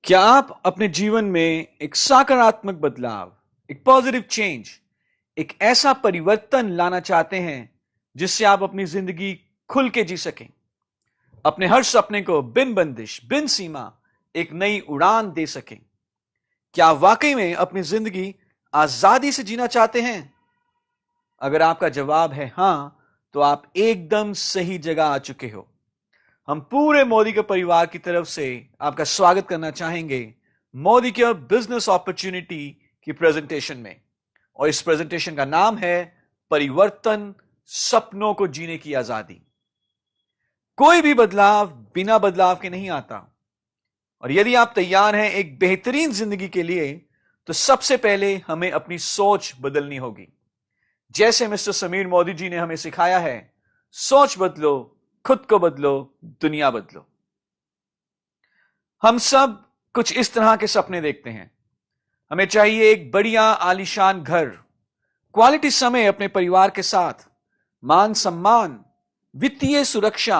क्या आप अपने जीवन में एक सकारात्मक बदलाव, एक पॉजिटिव चेंज, एक ऐसा परिवर्तन लाना चाहते हैं जिससे आप अपनी जिंदगी खुल के जी सकें, अपने हर सपने को बिन बंदिश, बिन सीमा एक नई उड़ान दे सकें? क्या आप वाकई में अपनी जिंदगी आजादी से जीना चाहते हैं? अगर आपका जवाब है हां, तो आप एकदम सही जगह आ चुके हो। हम पूरे मोदी के परिवार की तरफ से आपका स्वागत करना चाहेंगे मोदी के बिजनेस अपॉर्चुनिटी की प्रेजेंटेशन में। और इस प्रेजेंटेशन का नाम है परिवर्तन, सपनों को जीने की आजादी। कोई भी बदलाव बिना बदलाव के नहीं आता, और यदि आप तैयार हैं एक बेहतरीन जिंदगी के लिए, तो सबसे पहले हमें अपनी सोच बदलनी होगी। जैसे मिस्टर समीर मोदी जी ने हमें सिखाया है, सोच बदलो, खुद को बदलो, दुनिया बदलो। हम सब कुछ इस तरह के सपने देखते हैं। हमें चाहिए एक बढ़िया आलीशान घर, क्वालिटी समय अपने परिवार के साथ, मान सम्मान, वित्तीय सुरक्षा,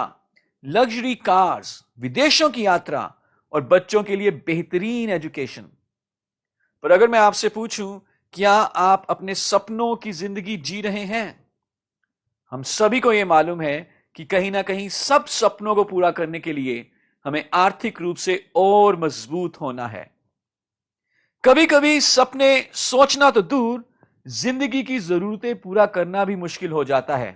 लग्जरी कार्स, विदेशों की यात्रा और बच्चों के लिए बेहतरीन एजुकेशन। पर अगर मैं आपसे पूछूं, क्या आप अपने सपनों की जिंदगी जी रहे हैं? हम सभी को यह मालूम है कि कहीं ना कहीं सब सपनों को पूरा करने के लिए हमें आर्थिक रूप से और मजबूत होना है। कभी कभी सपने सोचना तो दूर, जिंदगी की जरूरतें पूरा करना भी मुश्किल हो जाता है।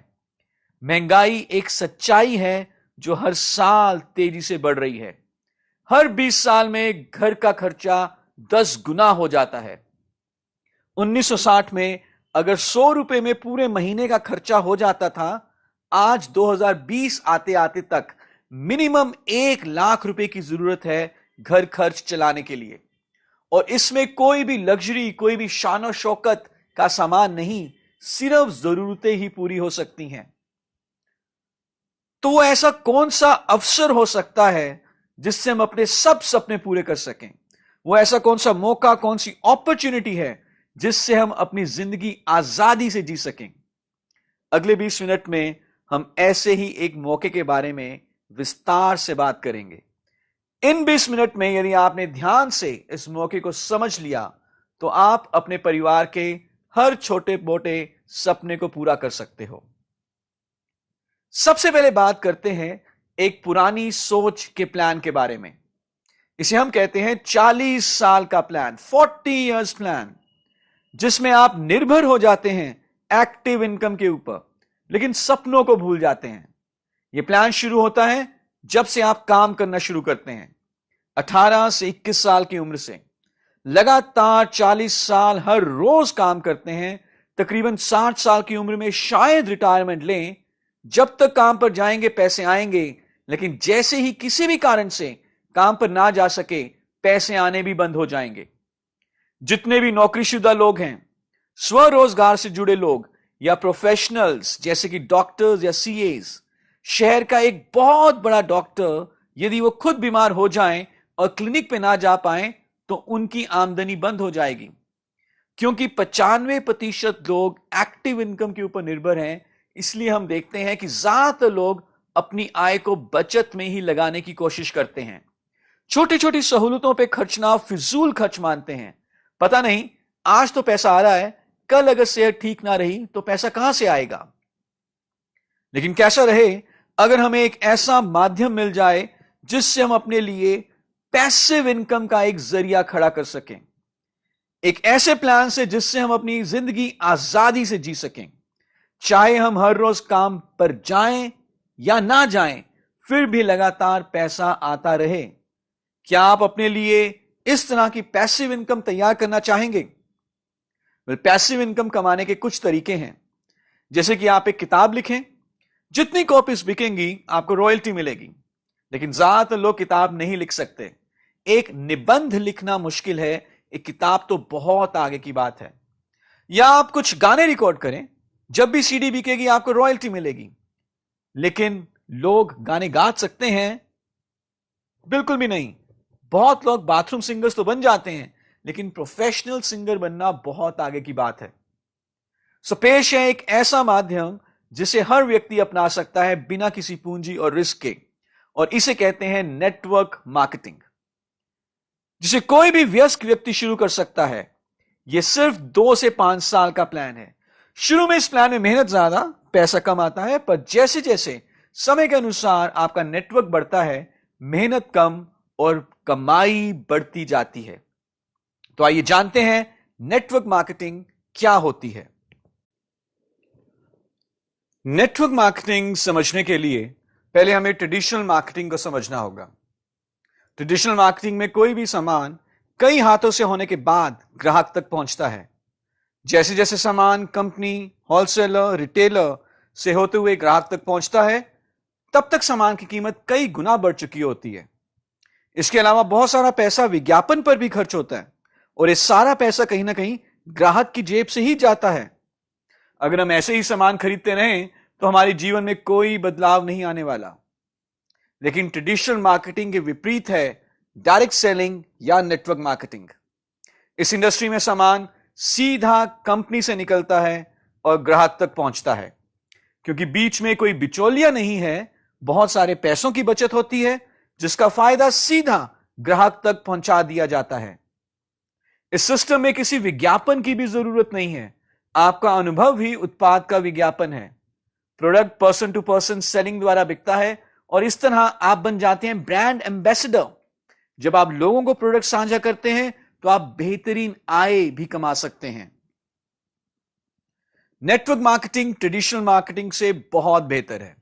महंगाई एक सच्चाई है जो हर साल तेजी से बढ़ रही है। हर 20 साल में घर का खर्चा 10 गुना हो जाता है। 1960 में अगर 100 रुपए में पूरे महीने का खर्चा हो जाता था, आज 2020 आते आते तक मिनिमम 1 लाख रुपए की जरूरत है घर खर्च चलाने के लिए। और इसमें कोई भी लग्जरी, कोई भी शान शौकत का सामान नहीं, सिर्फ जरूरतें ही पूरी हो सकती हैं। तो वो ऐसा कौन सा अवसर हो सकता है जिससे हम अपने सब सपने पूरे कर सकें? वो ऐसा कौन सा मौका, कौन सी अपॉर्चुनिटी है जिससे हम अपनी जिंदगी आजादी से जी सकें? अगले 20 मिनट में हम ऐसे ही एक मौके के बारे में विस्तार से बात करेंगे। इन 20 मिनट में यदि आपने ध्यान से इस मौके को समझ लिया, तो आप अपने परिवार के हर छोटे मोटे सपने को पूरा कर सकते हो। सबसे पहले बात करते हैं एक पुरानी सोच के प्लान के बारे में। इसे हम कहते हैं 40 साल का प्लान, 40 इयर्स प्लान, जिसमें आप निर्भर हो जाते हैं एक्टिव इनकम के ऊपर, लेकिन सपनों को भूल जाते हैं। यह प्लान शुरू होता है जब से आप काम करना शुरू करते हैं, 18 से 21 साल की उम्र से। लगातार 40 साल हर रोज काम करते हैं, तकरीबन 60 साल की उम्र में शायद रिटायरमेंट लें। जब तक काम पर जाएंगे पैसे आएंगे, लेकिन जैसे ही किसी भी कारण से काम पर ना जा सके, पैसे आने भी बंद हो जाएंगे। जितने भी नौकरीशुदा लोग हैं, स्वरोजगार से जुड़े लोग या प्रोफेशनल्स जैसे कि डॉक्टर्स या सीएस, शहर का एक बहुत बड़ा डॉक्टर यदि वो खुद बीमार हो जाएं और क्लिनिक पे ना जा पाए, तो उनकी आमदनी बंद हो जाएगी। क्योंकि 95% लोग एक्टिव इनकम के ऊपर निर्भर हैं, इसलिए हम देखते हैं कि ज्यादातर लोग अपनी आय को बचत में ही लगाने की कोशिश करते हैं। छोटी छोटी सहूलतों पे खर्चना फिजूल खर्च मानते हैं। पता नहीं, आज तो पैसा आ रहा है, कल अगर सेहत ठीक ना रही तो पैसा कहां से आएगा? लेकिन कैसा रहे, अगर हमें एक ऐसा माध्यम मिल जाए जिससे हम अपने लिए पैसिव इनकम का एक जरिया खड़ा कर सकें, एक ऐसे प्लान से जिससे हम अपनी जिंदगी आजादी से जी सकें, चाहे हम हर रोज काम पर जाएं या ना जाएं, फिर भी लगातार पैसा आता रहे। क्या आप अपने लिए इस तरह की पैसिव इनकम तैयार करना चाहेंगे? पैसिव इनकम कमाने के कुछ तरीके हैं। जैसे कि आप एक किताब लिखें, जितनी कॉपीज बिकेंगी आपको रॉयल्टी मिलेगी। लेकिन ज्यादातर लोग किताब नहीं लिख सकते। एक निबंध लिखना मुश्किल है, एक किताब तो बहुत आगे की बात है। या आप कुछ गाने रिकॉर्ड करें, जब भी सीडी बिकेगी आपको रॉयल्टी मिलेगी। लेकिन लोग गाने गा सकते हैं? बिल्कुल भी नहीं। बहुत लोग बाथरूम सिंगर्स तो बन जाते हैं, लेकिन प्रोफेशनल सिंगर बनना बहुत आगे की बात है। सो पेश है एक ऐसा माध्यम जिसे हर व्यक्ति अपना सकता है बिना किसी पूंजी और रिस्क के, और इसे कहते हैं नेटवर्क मार्केटिंग। जिसे कोई भी वयस्क व्यक्ति शुरू कर सकता है। यह सिर्फ 2 से 5 साल का प्लान है। शुरू में इस प्लान में मेहनत ज्यादा, पैसा कम आता है, पर जैसे जैसे समय के अनुसार आपका नेटवर्क बढ़ता है, मेहनत कम और कमाई बढ़ती जाती है। तो आइए जानते हैं नेटवर्क मार्केटिंग क्या होती है। नेटवर्क मार्केटिंग समझने के लिए पहले हमें ट्रेडिशनल मार्केटिंग को समझना होगा। ट्रेडिशनल मार्केटिंग में कोई भी सामान कई हाथों से होने के बाद ग्राहक तक पहुंचता है। जैसे जैसे सामान कंपनी, होलसेलर, रिटेलर से होते हुए ग्राहक तक पहुंचता है, तब तक सामान की कीमत कई गुना बढ़ चुकी होती है। इसके अलावा बहुत सारा पैसा विज्ञापन पर भी खर्च होता है और ये सारा पैसा कहीं ना कहीं ग्राहक की जेब से ही जाता है। अगर हम ऐसे ही सामान खरीदते रहें तो हमारे जीवन में कोई बदलाव नहीं आने वाला। लेकिन ट्रेडिशनल मार्केटिंग के विपरीत है डायरेक्ट सेलिंग या नेटवर्क मार्केटिंग। इस इंडस्ट्री में सामान सीधा कंपनी से निकलता है और ग्राहक तक पहुंचता है। क्योंकि बीच में कोई बिचौलिया नहीं है, बहुत सारे पैसों की बचत होती है जिसका फायदा सीधा ग्राहक तक पहुंचा दिया जाता है। इस सिस्टम में किसी विज्ञापन की भी जरूरत नहीं है। आपका अनुभव ही उत्पाद का विज्ञापन है। Product person to person selling द्वारा बिकता है और इस तरह आप बन जाते हैं ब्रांड एम्बेसडर। जब आप लोगों को प्रोडक्ट साझा करते हैं तो आप बेहतरीन आय भी कमा सकते हैं। नेटवर्क मार्केटिंग ट्रेडिशनल मार्केटिंग से बहुत बेहतर है।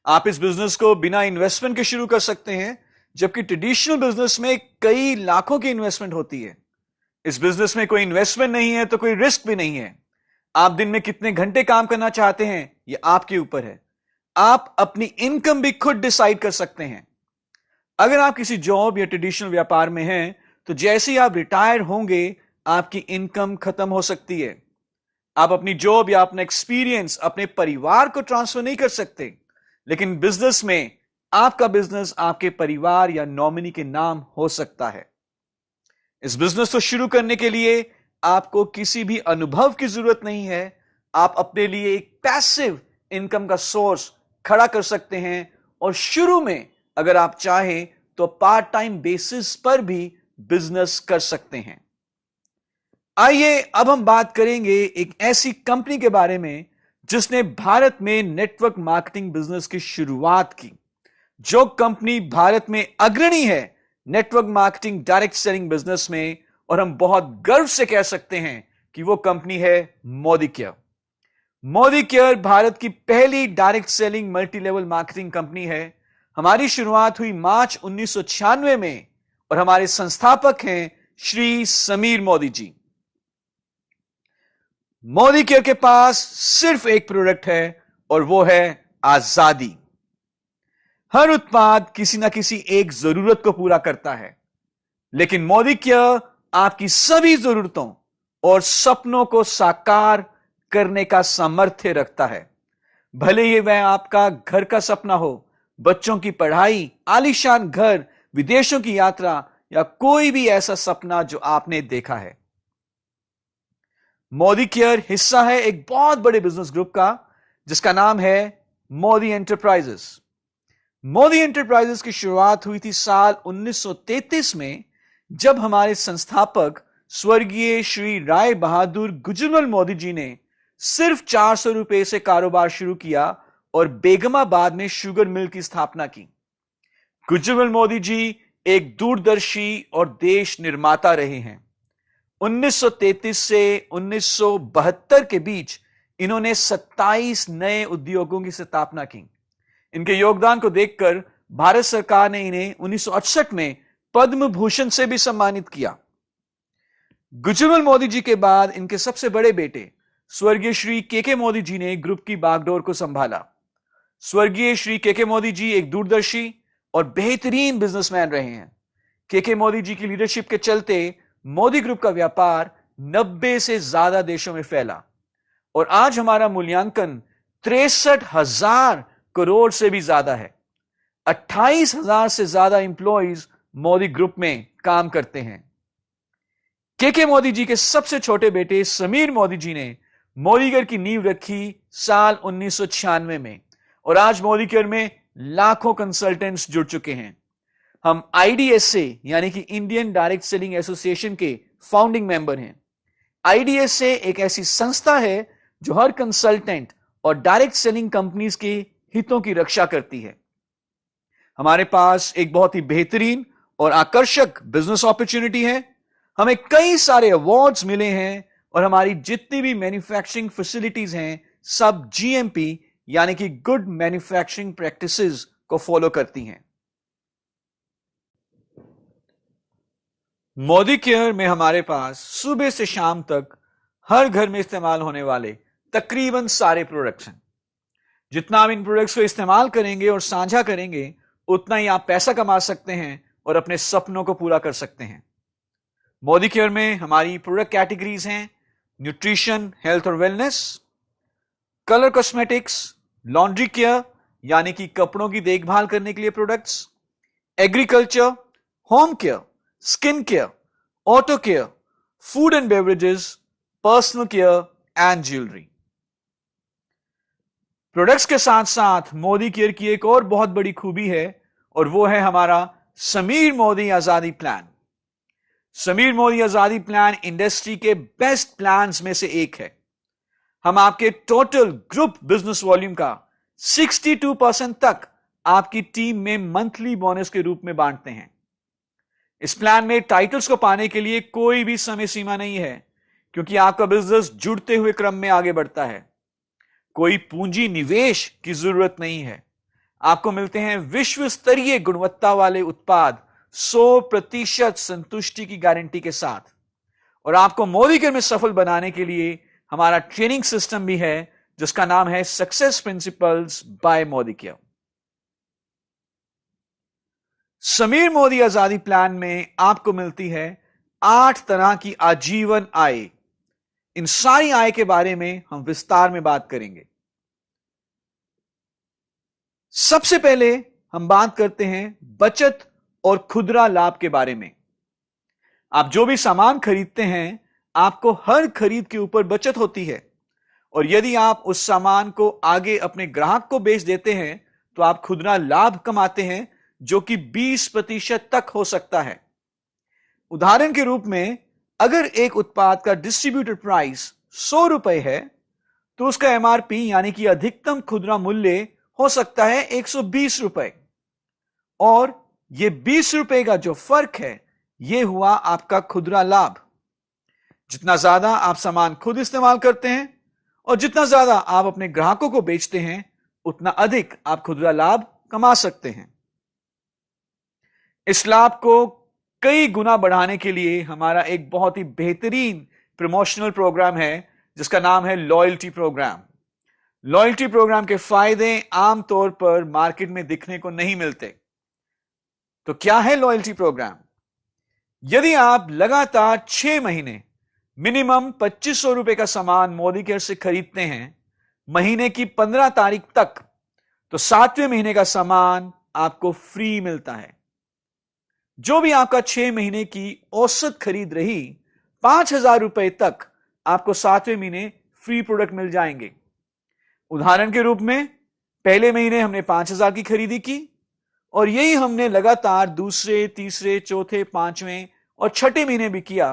आप इस बिजनेस को बिना इन्वेस्टमेंट के शुरू कर सकते हैं, जबकि ट्रेडिशनल बिजनेस में कई लाखों की इन्वेस्टमेंट होती है। इस बिजनेस में कोई इन्वेस्टमेंट नहीं है तो कोई रिस्क भी नहीं है। आप दिन में कितने घंटे काम करना चाहते हैं यह आपके ऊपर है। आप अपनी इनकम भी खुद डिसाइड कर सकते हैं। अगर आप किसी जॉब या ट्रेडिशनल व्यापार में हैं तो जैसे ही आप रिटायर होंगे आपकी इनकम खत्म हो सकती है। आप अपनी जॉब या अपना एक्सपीरियंस अपने परिवार को ट्रांसफर नहीं कर सकते, लेकिन बिजनेस में आपका बिजनेस आपके परिवार या नॉमिनी के नाम हो सकता है। इस बिजनेस को शुरू करने के लिए आपको किसी भी अनुभव की जरूरत नहीं है। आप अपने लिए एक पैसिव इनकम का सोर्स खड़ा कर सकते हैं और शुरू में अगर आप चाहें तो पार्ट टाइम बेसिस पर भी बिजनेस कर सकते हैं। आइए अब हम बात करेंगे एक ऐसी कंपनी के बारे में जिसने भारत में नेटवर्क मार्केटिंग बिजनेस की शुरुआत की। जो कंपनी भारत में अग्रणी है network marketing direct selling business में, और हम बहुत गर्व से कह सकते हैं कि वो कंपनी है मोदी केयर। मोदी केयर भारत की पहली direct selling multi level marketing company है। हमारी शुरुआत हुई मार्च 1996 में और हमारे संस्थापक हैं श्री समीर मोदी जी। मोदी केयर के पास सिर्फ एक प्रोडक्ट है और वो है आजादी। हर उत्पाद किसी ना किसी एक जरूरत को पूरा करता है, लेकिन मोदी केयर आपकी सभी जरूरतों और सपनों को साकार करने का सामर्थ्य रखता है। भले ही वह आपका घर का सपना हो, बच्चों की पढ़ाई, आलीशान घर, विदेशों की यात्रा या कोई भी ऐसा सपना जो आपने देखा है। मोदी केयर हिस्सा है एक बहुत बड़े बिजनेस ग्रुप का जिसका नाम है मोदी एंटरप्राइजेस। मोदी एंटरप्राइजेस की शुरुआत हुई थी साल 1933 में, जब हमारे संस्थापक स्वर्गीय श्री राय बहादुर गुजरमल मोदी जी ने सिर्फ 400 रुपए से कारोबार शुरू किया और बेगमाबाद में शुगर मिल की स्थापना की। गुजरमल मोदी जी एक दूरदर्शी और देश निर्माता रहे हैं। 1933 से 1972 के बीच इन्होंने 27 नए उद्योगों की स्थापना की। इनके योगदान को देखकर भारत सरकार ने इन्हें 1968 में पद्म भूषण से भी सम्मानित किया। गुजरमल मोदी जी के बाद इनके सबसे बड़े बेटे स्वर्गीय श्री के मोदी जी ने ग्रुप की बागडोर को संभाला। स्वर्गीय श्री के मोदी जी एक दूरदर्शी और बेहतरीन बिजनेसमैन रहे हैं। के मोदी जी की लीडरशिप के चलते मोदी ग्रुप का व्यापार 90 से ज्यादा देशों में फैला और आज हमारा मूल्यांकन 63,000 करोड़ से भी ज्यादा है। 28,000 से ज्यादा एम्प्लॉइज मोदी ग्रुप में काम करते हैं। के मोदी जी के सबसे छोटे बेटे समीर मोदी जी ने मोदी केयर की नींव रखी साल 1996 में और आज मोदी केयर में लाखों कंसल्टेंट्स जुड़ चुके हैं। हम IDSA यानी कि इंडियन डायरेक्ट सेलिंग एसोसिएशन के फाउंडिंग मेंबर हैं। IDSA एक ऐसी संस्था है जो हर कंसल्टेंट और डायरेक्ट सेलिंग कंपनीज के हितों की रक्षा करती है। हमारे पास एक बहुत ही बेहतरीन और आकर्षक बिजनेस अपॉर्चुनिटी है। हमें कई सारे अवार्ड्स मिले हैं और हमारी जितनी भी मैन्युफैक्चरिंग फैसिलिटीज हैं सब GMP यानी कि गुड मैन्युफैक्चरिंग प्रैक्टिसेस को फॉलो करती हैं। मोदी केयर में हमारे पास सुबह से शाम तक हर घर में इस्तेमाल होने वाले तकरीबन सारे प्रोडक्ट्स हैं। जितना आप इन प्रोडक्ट्स को इस्तेमाल करेंगे और साझा करेंगे उतना ही आप पैसा कमा सकते हैं और अपने सपनों को पूरा कर सकते हैं। मोदी केयर में हमारी प्रोडक्ट कैटेगरीज हैं न्यूट्रिशन, हेल्थ और wellness, colour cosmetics, laundry care यानी कि कपड़ों की देखभाल करने के लिए products, agriculture, home care, skin care, auto care, food and beverages, personal care and jewellery. Products के साथ साथ मोदी केयर की एक और बहुत बड़ी खूबी है और वो है हमारा समीर मोदी आजादी प्लान। समीर मोदी आजादी प्लान इंडस्ट्री के बेस्ट प्लान्स में से एक है। हम आपके टोटल ग्रुप बिजनेस वॉल्यूम का 62% तक आपकी टीम में मंथली बोनस के रूप में बांटते हैं। इस प्लान में टाइटल्स को पाने के लिए कोई भी समय सीमा नहीं है क्योंकि आपका बिजनेस जुड़ते हुए क्रम में आगे बढ़ता है। कोई पूंजी निवेश की जरूरत नहीं है। आपको मिलते हैं विश्व स्तरीय गुणवत्ता वाले उत्पाद 100% संतुष्टि की गारंटी के साथ। और आपको मोदी केयर में सफल बनाने के लिए हमारा ट्रेनिंग सिस्टम भी है जिसका नाम है success principles by Modicare. Sameer Modi आजादी प्लान में आपको मिलती है 8 तरह की आजीवन आय। इन सारी आय के बारे में हम विस्तार में बात करेंगे। सबसे पहले हम बात करते हैं बचत और खुदरा लाभ के बारे में। आप जो भी सामान खरीदते हैं आपको हर खरीद के ऊपर बचत होती है और यदि आप उस सामान को आगे अपने ग्राहक को बेच देते हैं तो आप खुदरा लाभ कमाते हैं जो कि 20% तक हो सकता है। उदाहरण के रूप में अगर एक उत्पाद का डिस्ट्रीब्यूटर प्राइस 100 रुपए है तो उसका MRP यानी कि अधिकतम खुदरा मूल्य हो सकता है 120 रुपए और यह 20 रुपए का जो फर्क है यह हुआ आपका खुदरा लाभ। जितना ज्यादा आप सामान खुद इस्तेमाल करते हैं और जितना ज्यादा आप अपने ग्राहकों को बेचते हैं उतना अधिक आप खुदरा लाभ कमा सकते हैं। इस लाभ को कई गुना बढ़ाने के लिए हमारा एक बहुत ही बेहतरीन प्रमोशनल प्रोग्राम है जिसका नाम है लॉयल्टी प्रोग्राम। लॉयल्टी प्रोग्राम के फायदे आमतौर पर मार्केट में दिखने को नहीं मिलते। तो क्या है लॉयल्टी प्रोग्राम? यदि आप लगातार 6 महीने मिनिमम 2500 रुपए का सामान मोदी केयर से खरीदते हैं महीने की 15 तारीख तक, तो 7वें महीने का सामान आपको फ्री मिलता है। जो भी आपका 6 महीने की औसत खरीद रही 5000 रुपए तक आपको 7वें महीने फ्री प्रोडक्ट मिल जाएंगे। उदाहरण के रूप में पहले महीने हमने 5000 की खरीदी की और यही हमने लगातार दूसरे, तीसरे, चौथे, 5वें और 6ठे महीने भी किया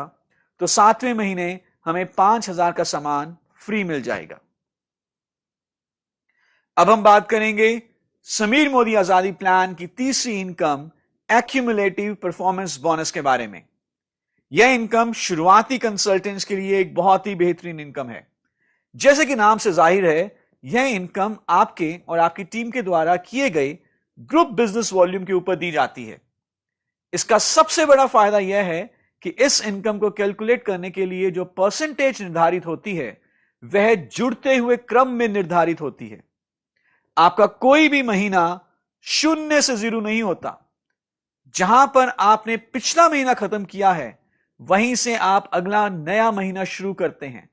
तो 7वें महीने हमें 5000 का सामान फ्री मिल जाएगा। अब हम बात करेंगे समीर मोदी आजादी प्लान की तीसरी इनकम एक्यूमुलेटिव परफॉर्मेंस बोनस के बारे में। यह इनकम शुरुआती कंसल्टेंट्स के लिए एक बहुत ही बेहतरीन इनकम है। जैसे कि नाम से जाहिर है यह इनकम आपके और आपकी टीम के द्वारा किए गए ग्रुप बिजनेस वॉल्यूम के ऊपर दी जाती है। इसका सबसे बड़ा फायदा यह है कि इस इनकम को कैलकुलेट करने के लिए जो परसेंटेज निर्धारित होती है वह जुड़ते हुए क्रम में निर्धारित होती है। आपका कोई भी महीना 0 से 0 नहीं होता। जहां पर आपने पिछला महीना खत्म किया है वहीं से आप अगला नया महीना शुरू करते हैं।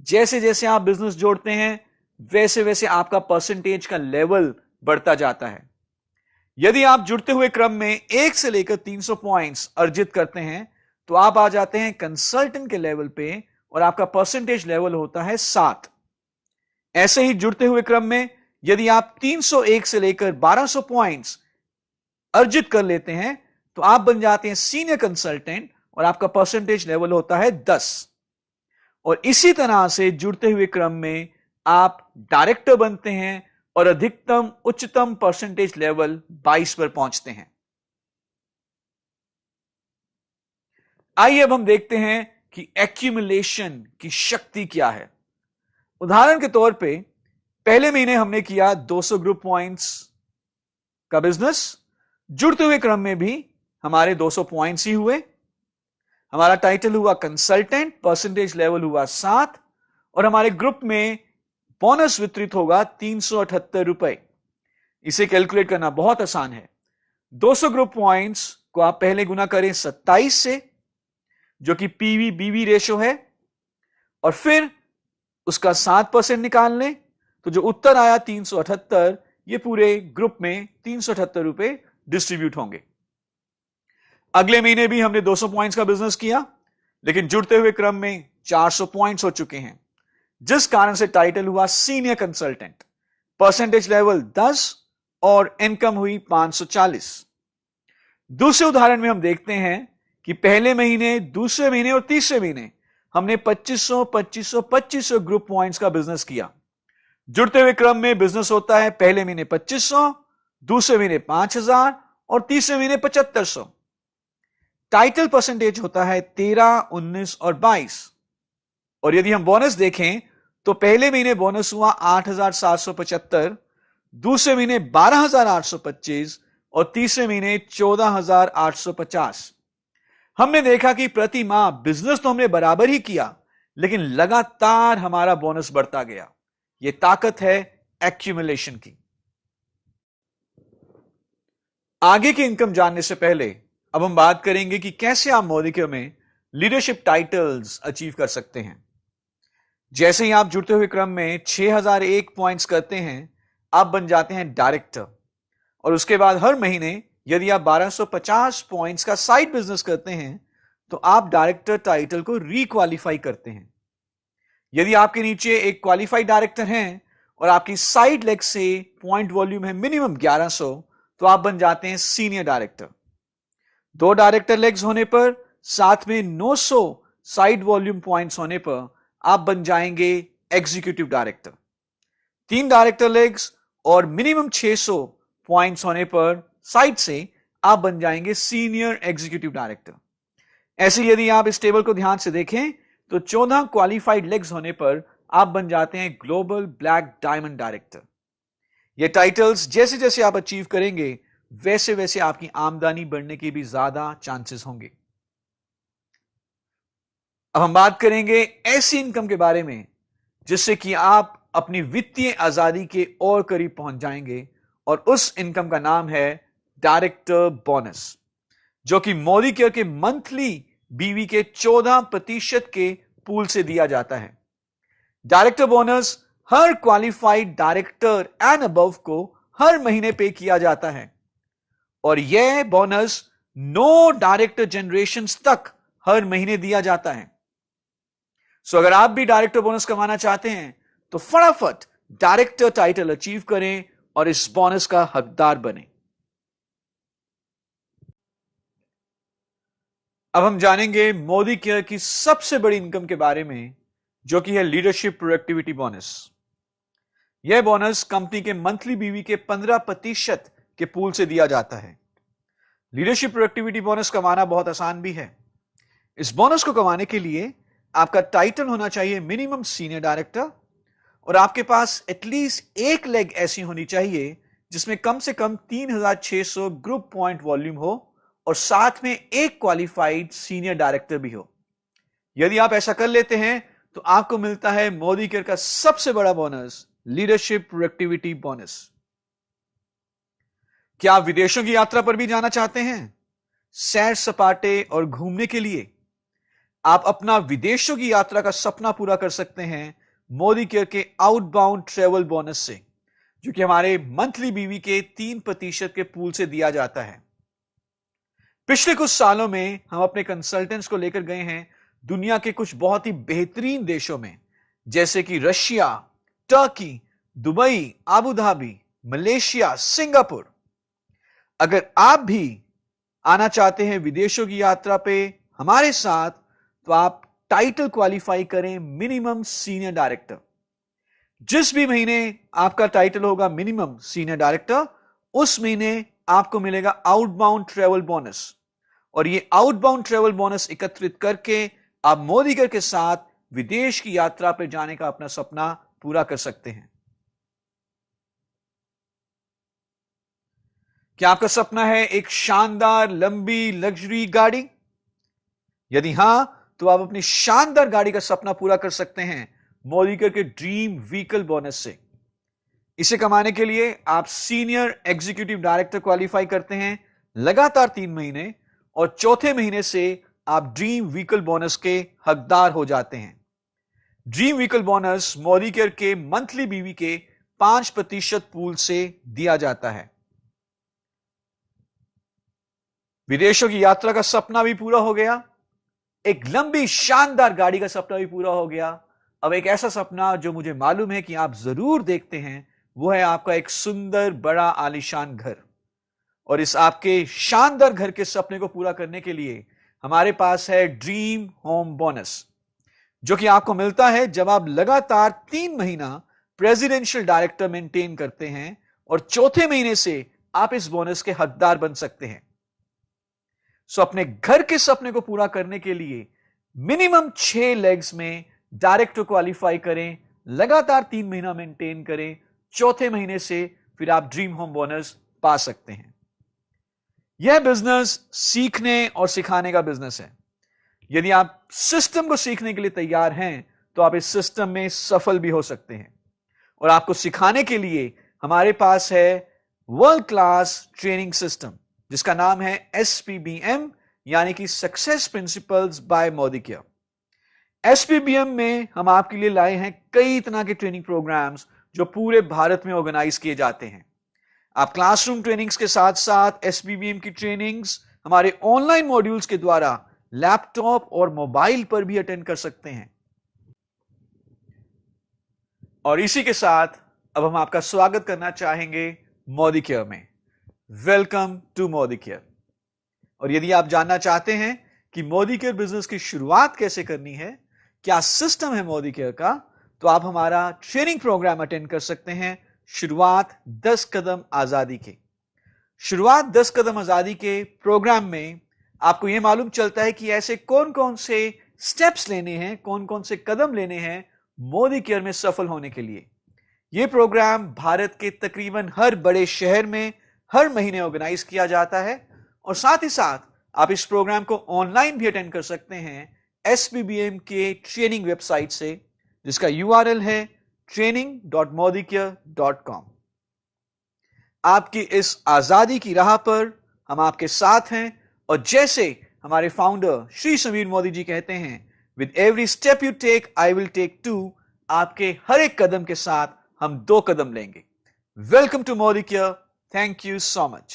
जैसे जैसे आप बिजनेस जोड़ते हैं वैसे वैसे आपका परसेंटेज का लेवल बढ़ता जाता है। यदि आप जुड़ते हुए क्रम में 1 से लेकर 300 पॉइंट्स अर्जित करते हैं तो आप आ जाते हैं कंसल्टेंट के लेवल पे और आपका परसेंटेज लेवल होता है 7। ऐसे ही जुड़ते हुए क्रम में यदि आप 301 से लेकर 1200 पॉइंट्स अर्जित कर लेते हैं तो आप बन जाते हैं सीनियर कंसल्टेंट और आपका परसेंटेज लेवल होता है 10। और इसी तरह से जुड़ते हुए क्रम में आप डायरेक्टर बनते हैं और अधिकतम उच्चतम परसेंटेज लेवल 22 पर पहुंचते हैं। आइए अब हम देखते हैं कि एक्यूमुलेशन की शक्ति क्या है। उदाहरण के तौर पे पहले महीने हमने किया 200 ग्रुप पॉइंट्स का बिजनेस, जुड़ते हुए क्रम में भी हमारे 200 पॉइंट्स ही हुए। हमारा टाइटल हुआ कंसल्टेंट, परसेंटेज लेवल हुआ 7 और हमारे ग्रुप में बोनस वितरित होगा 378 रुपए। इसे कैलकुलेट करना बहुत आसान है। 200 ग्रुप पॉइंट्स को आप पहले गुना करें 27 से, जो कि पीवी बीवी रेशो है, और फिर उसका 7% निकाल लें, तो जो उत्तर आया 378, ये पूरे ग्रुप में 378 रुपए डिस्ट्रीब्यूट होंगे। अगले महीने भी हमने 200 पॉइंट्स का बिजनेस किया, लेकिन जुड़ते हुए क्रम में 400 पॉइंट्स हो चुके हैं, जिस कारण से टाइटल हुआ सीनियर कंसल्टेंट, परसेंटेज लेवल 10 और इनकम हुई 540। दूसरे उदाहरण में हम देखते हैं कि पहले महीने, दूसरे महीने और तीसरे महीने हमने 2500 2500 2500 ग्रुप पॉइंट्स का बिजनेस किया। जुड़ते हुए क्रम में बिजनेस होता है पहले महीने 2500, दूसरे महीने 5000 और तीसरे महीने 7500। टाइटल परसेंटेज होता है 13, 19 और 22। और यदि हम बोनस देखें तो पहले महीने बोनस हुआ 8775, दूसरे महीने 12825 और तीसरे महीने 14850। हमने देखा कि प्रति माह बिजनेस तो हमने बराबर ही किया, लेकिन लगातार हमारा बोनस बढ़ता गया। यह ताकत है एक्यूमुलेशन की। आगे की इनकम जानने से पहले अब हम बात करेंगे कि कैसे आप मोदिकेयर में लीडरशिप टाइटल्स अचीव कर सकते हैं। जैसे ही आप जुड़ते हुए क्रम में 6001 पॉइंट्स करते हैं, आप बन जाते हैं डायरेक्टर। और उसके बाद हर महीने यदि आप 1250 पॉइंट्स का साइड बिजनेस करते हैं, तो आप डायरेक्टर टाइटल को रीक्वालिफाई करते हैं। यदि आपके नीचे एक क्वालिफाइड डायरेक्टर हैं और आपकी साइड लेग से पॉइंट वॉल्यूम है मिनिमम 1100, तो आप बन जाते हैं सीनियर डायरेक्टर। 2 डायरेक्टर लेग्स होने पर, साथ में 900 साइड वॉल्यूम पॉइंट्स होने पर आप बन जाएंगे एग्जीक्यूटिव डायरेक्टर। 3 डायरेक्टर लेग्स और मिनिमम 600 पॉइंट्स होने पर साइड से आप बन जाएंगे सीनियर एग्जीक्यूटिव डायरेक्टर। ऐसे यदि आप इस टेबल को ध्यान से देखें तो 14 क्वालिफाइड लेग्स होने पर आप बन जाते हैं ग्लोबल ब्लैक डायमंड डायरेक्टर। ये टाइटल्स जैसे जैसे आप अचीव करेंगे, वैसे वैसे आपकी आमदनी बढ़ने की भी ज्यादा चांसेस होंगे। अब हम बात करेंगे ऐसी इनकम के बारे में जिससे कि आप अपनी वित्तीय आजादी के और करीब पहुंच जाएंगे, और उस इनकम का नाम है डायरेक्टर बोनस, जो कि मोदिकेयर के मंथली बीवी के 14% के पूल से दिया जाता है। Director bonus her qualified director and above को हर महीने पे किया जाता है, और यह बोनस 9 डायरेक्टर जनरेशंस तक हर महीने दिया जाता है। सो अगर आप भी डायरेक्टर बोनस कमाना चाहते हैं तो फटाफट डायरेक्टर टाइटल अचीव करें और इस बोनस का हकदार बने। अब हम जानेंगे मोदिकेयर की सबसे बड़ी इनकम के बारे में, जो कि है लीडरशिप प्रोडक्टिविटी बोनस। यह बोनस कंपनी के मंथली बीवी के 15% के पूल से दिया जाता है। लीडरशिप प्रोडक्टिविटी बोनस कमाना बहुत आसान भी है। इस बोनस को कमाने के लिए आपका टाइटल होना चाहिए मिनिमम सीनियर डायरेक्टर, और आपके पास एटलीस्ट एक लेग ऐसी होनी चाहिए जिसमें कम से कम 3600 ग्रुप पॉइंट वॉल्यूम हो और साथ में एक क्वालिफाइड सीनियर डायरेक्टर भी हो। यदि आप ऐसा कर लेते हैं तो आपको मिलता है मोदिकेयर का सबसे बड़ा बोनस, लीडरशिप प्रोडक्टिविटी बोनस। क्या आप विदेशों की यात्रा पर भी जाना चाहते हैं? सैर सपाटे और घूमने के लिए आप अपना विदेशों की यात्रा का सपना पूरा कर सकते हैं मोदिकेयर के आउटबाउंड ट्रेवल बोनस से, जो कि हमारे मंथली बीवी के 3% के पूल से दिया जाता है। पिछले कुछ सालों में हम अपने कंसल्टेंट्स को लेकर गए हैं दुनिया के कुछ बहुत ही बेहतरीन देशों में, जैसे कि Russia, Turkey, Dubai, Abu Dhabi, Malaysia, Singapore. अगर आप भी आना चाहते हैं विदेशों की यात्रा पे हमारे साथ, तो आप टाइटल क्वालिफाई करें मिनिमम सीनियर डायरेक्टर। जिस भी महीने आपका टाइटल होगा मिनिमम सीनियर डायरेक्टर, उस महीने आपको मिलेगा आउटबाउंड ट्रेवल बोनस। और ये आउटबाउंड ट्रेवल बोनस एकत्रित करके आप मोदीकर के साथ विदेश की यात्रा पर जाने का अपना सपना पूरा कर सकते हैं। क्या आपका सपना है एक शानदार लंबी लग्जरी गाड़ी? यदि हां, तो आप अपनी शानदार गाड़ी का सपना पूरा कर सकते हैं मोदीकर के ड्रीम व्हीकल बोनस से। इसे कमाने के लिए आप सीनियर एग्जीक्यूटिव डायरेक्टर क्वालिफाई करते हैं लगातार 3 महीने, और चौथे महीने से आप ड्रीम व्हीकल बोनस के हकदार हो जाते हैं। ड्रीम व्हीकल बोनस मोदीकर के मंथली बीवी के 5% पूल से दिया जाता है। विदेशों की यात्रा का सपना भी पूरा हो गया, एक लंबी शानदार गाड़ी का सपना भी पूरा हो गया। अब एक ऐसा सपना जो मुझे मालूम है कि आप जरूर देखते हैं, वो है आपका एक सुंदर बड़ा आलीशान घर। और इस आपके शानदार घर के सपने को पूरा करने के लिए हमारे पास है ड्रीम होम बोनस, जो कि आपको मिलता है जब आप लगातार 3 महीना प्रेसिडेंशियल डायरेक्टर मेंटेन करते हैं, और चौथे महीने से आप इस बोनस के हकदार बन सकते हैं। सो अपने घर के सपने को पूरा करने के लिए मिनिमम 6 लेग्स में डायरेक्टर क्वालिफाई करें, लगातार 3 महीना मेंटेन करें, चौथे महीने से फिर आप ड्रीम होम बोनस पा सकते हैं। यह बिजनेस सीखने और सिखाने का बिजनेस है। यदि आप सिस्टम को सीखने के लिए तैयार हैं, तो आप इस सिस्टम में सफल भी हो सकते हैं। और आपको सिखाने के लिए हमारे पास है वर्ल्ड क्लास ट्रेनिंग सिस्टम, जिसका नाम है SPBM, यानी कि success principles by Modicare. SPBM में हम आपके लिए लाए हैं कई तरह के ट्रेनिंग प्रोग्राम्स जो पूरे भारत में ऑर्गेनाइज किए जाते हैं। आप क्लासरूम ट्रेनिंग्स के साथ साथ SPBM की ट्रेनिंग्स हमारे ऑनलाइन मॉड्यूल्स के द्वारा लैपटॉप और मोबाइल पर भी अटेंड कर सकते हैं। और इसी के साथ अब हम आपका स्वागत करना चाहेंगे मोदीकेयर में। Welcome to Modicare. और यदि आप जानना चाहते हैं कि मोदीकेयर बिजनेस की शुरुआत कैसे करनी है, क्या सिस्टम है मोदीकेयर का, तो आप हमारा ट्रेनिंग प्रोग्राम अटेंड कर सकते हैं, शुरुआत 10 कदम आजादी के। शुरुआत 10 कदम आजादी के प्रोग्राम में आपको यह मालूम चलता है कि ऐसे कौन कौन से स्टेप्स लेने हैं, कौन कौन से कदम लेने हैं मोदीकेयर में सफल होने के लिए। यह प्रोग्राम भारत के तकरीबन हर बड़े शहर में हर महीने ऑर्गेनाइज किया जाता है, और साथ ही साथ आप इस प्रोग्राम को ऑनलाइन भी अटेंड कर सकते हैं SPBM के ट्रेनिंग वेबसाइट से, जिसका URL है training.modicare.com। आपकी इस आजादी की राह पर हम आपके साथ हैं, और जैसे हमारे फाउंडर श्री समीर मोदी जी कहते हैं, with every step you take I will take 2। आपके हर एक कदम के साथ हम 2 कदम लेंगे। Welcome to Modicare. Thank you so much.